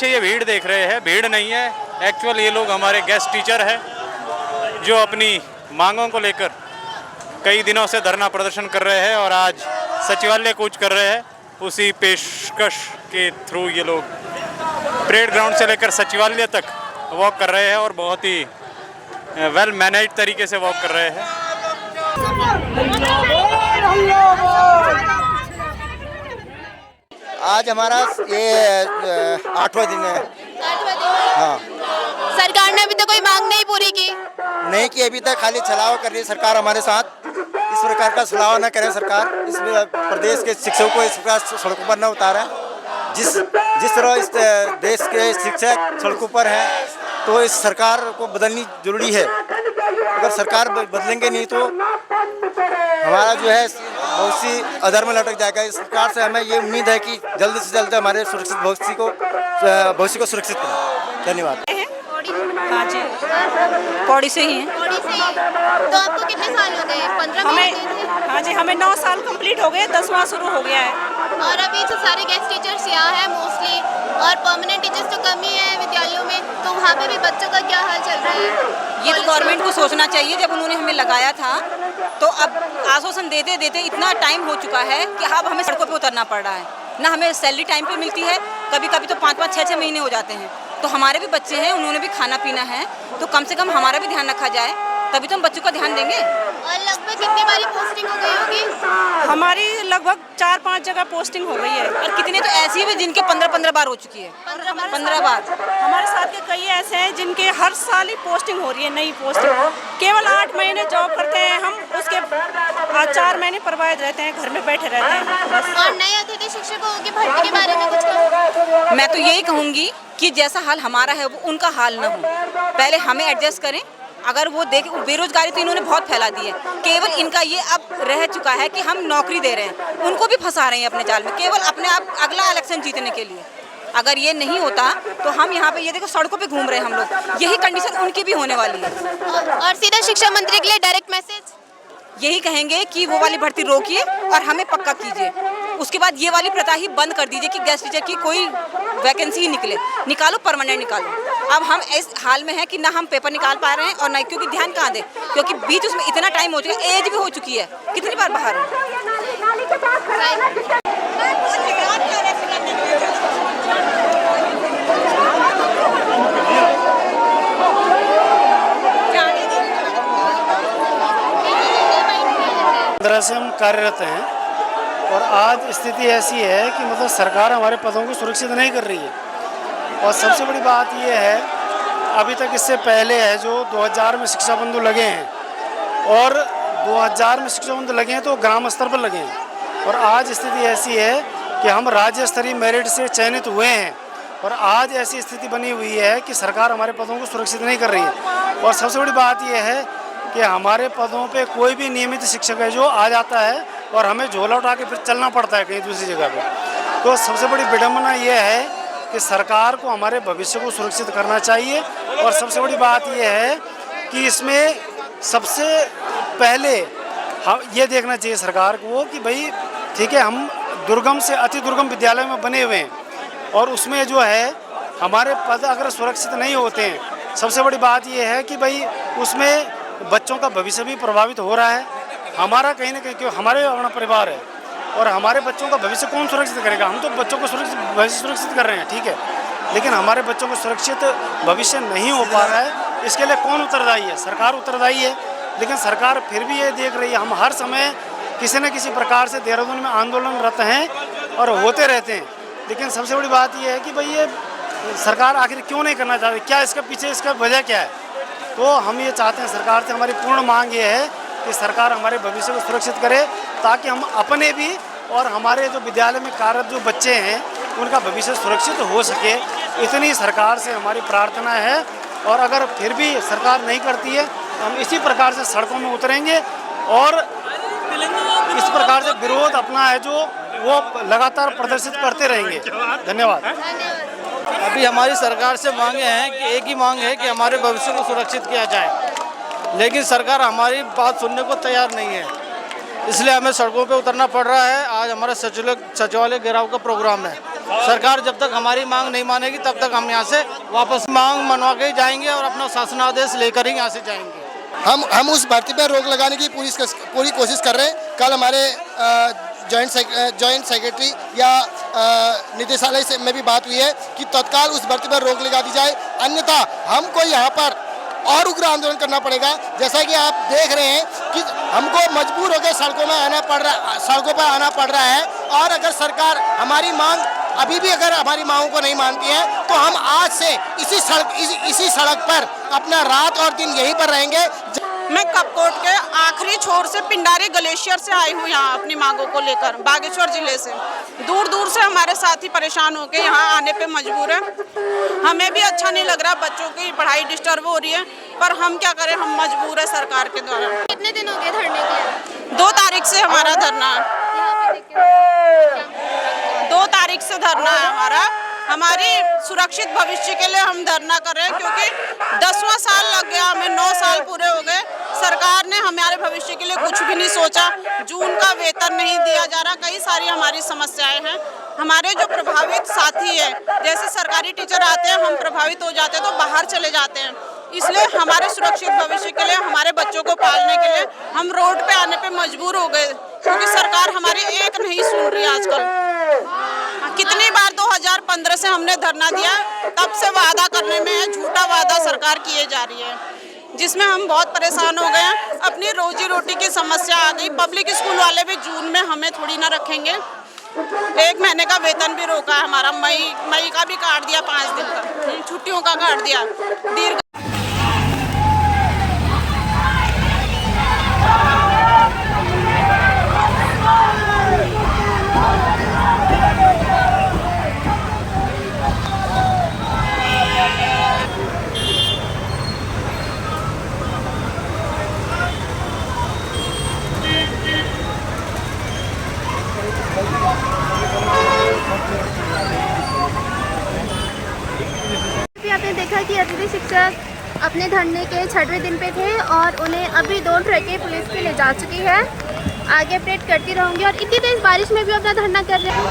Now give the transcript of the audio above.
पीछे ये भीड़ देख रहे हैं, भीड़ नहीं है, एक्चुअल ये लोग हमारे गेस्ट टीचर हैं जो अपनी मांगों को लेकर कई दिनों से धरना प्रदर्शन कर रहे हैं और आज सचिवालय कूच कर रहे हैं। उसी पेशकश के थ्रू ये लोग परेड ग्राउंड से लेकर सचिवालय तक वॉक कर रहे हैं और बहुत ही वेल मैनेज्ड तरीके से वॉक कर रहे हैं। आज हमारा ये 8वां दिन है। हाँ, सरकार ने अभी तक कोई मांग नहीं पूरी की। नहीं की अभी तक, खाली छलावा कर रही है सरकार हमारे साथ। इस प्रकार का छलावा न करे सरकार, इस प्रदेश के शिक्षकों को इस प्रकार सड़कों पर न उतारा। जिस तरह इस देश के शिक्षक सड़कों पर हैं तो इस सरकार को बदलनी जरूरी है। अगर सरकार बदलेंगे नहीं तो हमारा जो है बहुत सी अधर्म लटक जाएगा। इस सरकार से हमें ये उम्मीद है कि जल्द से जल्द हमारे सुरक्षित भविष्य को सुरक्षित करें। धन्यवाद। हाँ जी, पौड़ी से ही हैं। पौड़ी से ही। तो आपको कितने साल हो गए? 15 हमें, हाँ जी, हमें 9 साल कंप्लीट हो गए, 10वां शुरू हो गया है। और अभी तो सारे गेस्ट टीचर्स यहाँ हैं मोस्टली, और परमानेंट टीचर्स तो कम ही है विद्यालयों में, तो वहाँ पे भी बच्चों का क्या हाल चल रहा है? ये तो गवर्नमेंट को सोचना चाहिए। जब उन्होंने हमें लगाया था तो अब आश्वासन देते देते इतना टाइम हो चुका है कि अब हमें सड़कों पे उतरना पड़ रहा है। ना हमें सैलरी टाइम पे मिलती है, कभी कभी तो 5-5, 6-6 महीने हो जाते हैं। तो हमारे भी बच्चे हैं, उन्होंने भी खाना पीना है, तो कम से कम हमारा भी ध्यान रखा जाए, तभी तो हम बच्चों का ध्यान देंगे। और लगभग कितनी बारी पोस्टिंग हो गई होगी? हमारी लगभग 4-5 जगह पोस्टिंग हो गई है, और कितने तो ऐसी भी जिनके 15-15 बार हो चुकी है। 15 बार। हमारे साथ के कई ऐसे हैं जिनके हर साल ही पोस्टिंग हो रही है, नई पोस्टिंग। केवल 8 महीने जॉब करते हैं हम, उसके 4 महीने परवाहित रहते हैं, घर में बैठे रहते हैं बस। और नए अतिथि शिक्षकों की भर्ती के बारे में कुछ कहो? मैं तो यही कहूँगी कि जैसा हाल हमारा है वो उनका हाल ना हो, पहले हमें एडजस्ट करें। अगर वो बेरोजगारी तो इन्होंने बहुत फैला दी है, केवल इनका ये अब रह चुका है कि हम नौकरी दे रहे हैं, उनको भी फंसा रहे हैं अपने जाल में, केवल अपने आप अगला इलेक्शन जीतने के लिए। अगर ये नहीं होता तो हम यहाँ पे ये देखो सड़कों पे घूम रहे हैं हम लोग, यही कंडीशन उनकी भी होने वाली है। और सीधा शिक्षा मंत्री के लिए डायरेक्ट मैसेज यही कहेंगे कि वो वाली भर्ती रोकिए और हमें पक्का कीजिए। उसके बाद ये वाली प्रथा ही बंद कर दीजिए कि गेस्ट टीचर की कोई वैकेंसी ही निकालो, परमानेंट निकालो। अब हम इस हाल में हैं कि ना हम पेपर निकाल पा रहे हैं और ना, क्योंकि ध्यान कहाँ दें, क्योंकि बीच उसमें इतना टाइम हो चुका है, एज भी हो चुकी है, कितनी बार बाहर है। से हम कार्यरत हैं और आज स्थिति ऐसी है कि मतलब सरकार हमारे पदों को सुरक्षित नहीं कर रही है। और सबसे बड़ी बात यह है, अभी तक इससे पहले है जो 2000 में शिक्षा बंधु लगे हैं, और 2000 में शिक्षा बंधु लगे हैं तो ग्राम स्तर पर लगे हैं, और आज स्थिति ऐसी है कि हम राज्य स्तरीय मेरिट से चयनित हुए हैं, और आज ऐसी स्थिति बनी हुई है कि सरकार हमारे पदों को सुरक्षित नहीं कर रही है। और सबसे बड़ी बात यह है कि हमारे पदों पे कोई भी नियमित शिक्षक है जो आ जाता है और हमें झोला उठा के फिर चलना पड़ता है कहीं दूसरी जगह पे। तो सबसे बड़ी विडम्बना ये है कि सरकार को हमारे भविष्य को सुरक्षित करना चाहिए। और सबसे बड़ी बात यह है कि इसमें सबसे पहले हम ये देखना चाहिए सरकार को कि भाई ठीक है, हम दुर्गम से अति दुर्गम विद्यालय में बने हुए हैं, और उसमें जो है हमारे पद अगर सुरक्षित नहीं होते हैं, सबसे बड़ी बात यह है कि भाई उसमें बच्चों का भविष्य भी प्रभावित हो रहा है। हमारा कहीं ना कहीं, क्यों हमारे अपना परिवार है और हमारे बच्चों का भविष्य कौन सुरक्षित करेगा? हम तो बच्चों को भविष्य सुरक्षित कर रहे हैं, ठीक है, लेकिन हमारे बच्चों को सुरक्षित भविष्य नहीं हो पा रहा है। इसके लिए कौन उत्तरदायी है? सरकार उत्तरदायी है, लेकिन सरकार फिर भी ये देख रही है। हम हर समय किसी न किसी प्रकार से देहरादून में आंदोलनरत हैं और होते रहते हैं, लेकिन सबसे बड़ी बात यह है कि भाई ये सरकार आखिर क्यों नहीं करना चाहती? क्या इसका पीछे इसका वजह क्या है? तो हम ये चाहते हैं, सरकार से हमारी पूर्ण मांग ये है कि सरकार हमारे भविष्य को सुरक्षित करे, ताकि हम अपने भी और हमारे जो विद्यालय में कार्यरत जो बच्चे हैं उनका भविष्य सुरक्षित हो सके। इतनी सरकार से हमारी प्रार्थना है। और अगर फिर भी सरकार नहीं करती है तो हम इसी प्रकार से सड़कों में उतरेंगे और इस प्रकार से विरोध अपना है जो वो लगातार प्रदर्शित करते रहेंगे। धन्यवाद। अभी हमारी सरकार से मांगे हैं कि एक ही मांग है कि हमारे भविष्य को सुरक्षित किया जाए, लेकिन सरकार हमारी बात सुनने को तैयार नहीं है, इसलिए हमें सड़कों पे उतरना पड़ रहा है। आज हमारा सचिवालय घेराव का प्रोग्राम है। सरकार जब तक हमारी मांग नहीं मानेगी तब तक हम यहाँ से वापस मांग मनवा के ही जाएंगे और अपना शासनादेश लेकर ही यहाँ से जाएंगे। हम उस भर्ती पर रोक लगाने की पूरी कोशिश कर रहे हैं। कल हमारे जॉइंट सेक्रेटरी या निदेशालय से में भी बात हुई है कि तत्काल उस भर्ती पर रोक लगा दी जाए, अन्यथा हमको यहाँ पर और उग्र आंदोलन करना पड़ेगा। जैसा कि आप देख रहे हैं कि हमको मजबूर होकर सड़कों पर आना पड़ रहा है। और अगर सरकार हमारी मांग अभी भी अगर हमारी मांगों को नहीं मानती है तो हम आज से इसी सड़क पर अपना रात और दिन यहीं पर रहेंगे। मैं कपकोट के आखिरी छोर से पिंडारी ग्लेशियर से आई हूँ यहाँ अपनी मांगों को लेकर। बागेश्वर जिले से दूर दूर से हमारे साथी परेशान होकर यहाँ आने पे मजबूर है। हमें भी अच्छा नहीं लग रहा, बच्चों की पढ़ाई डिस्टर्ब हो रही है, पर हम क्या करें, हम मजबूर है सरकार के द्वारा। कितने दिन हो गए धरने के? 2 तारीख से हमारा धरना है। 2 तारीख से धरना है हमारा। हमारी सुरक्षित भविष्य के लिए हम धरना कर रहे हैं, क्योंकि 10वां साल लग गया हमें, 9 साल पूरे हो गए। सरकार ने हमारे भविष्य के लिए कुछ भी नहीं सोचा। जून का वेतन नहीं दिया जा रहा, कई सारी हमारी समस्याएं हैं। हमारे जो प्रभावित साथी है, जैसे सरकारी टीचर आते हैं, हम प्रभावित हो जाते हैं तो बाहर चले जाते हैं। इसलिए हमारे सुरक्षित भविष्य के लिए, हमारे बच्चों को पालने के लिए हम रोड पे आने पे मजबूर हो गए, क्योंकि सरकार हमारी एक नहीं सुन रही आजकल। कितनी बार 2015 से हमने धरना दिया, तब से वादा करने में झूठा वादा सरकार किए जा रही है, जिसमें हम बहुत परेशान हो गए हैं। अपनी रोजी रोटी की समस्या आ गई। पब्लिक स्कूल वाले भी जून में हमें थोड़ी ना रखेंगे। 1 महीने का वेतन भी रोका है हमारा, मई का भी काट दिया, 5 दिन का छुट्टियों का काट दिया। दीर्घ आपने देखा कि अतिथि शिक्षक अपने धरने के 6वें दिन पे थे और उन्हें अभी 2 ट्रकें पुलिस के ले जा चुकी है। आगे अपडेट करती रहूँगी। और इतनी तेज़ बारिश में भी अपना धरना कर रहे हैं।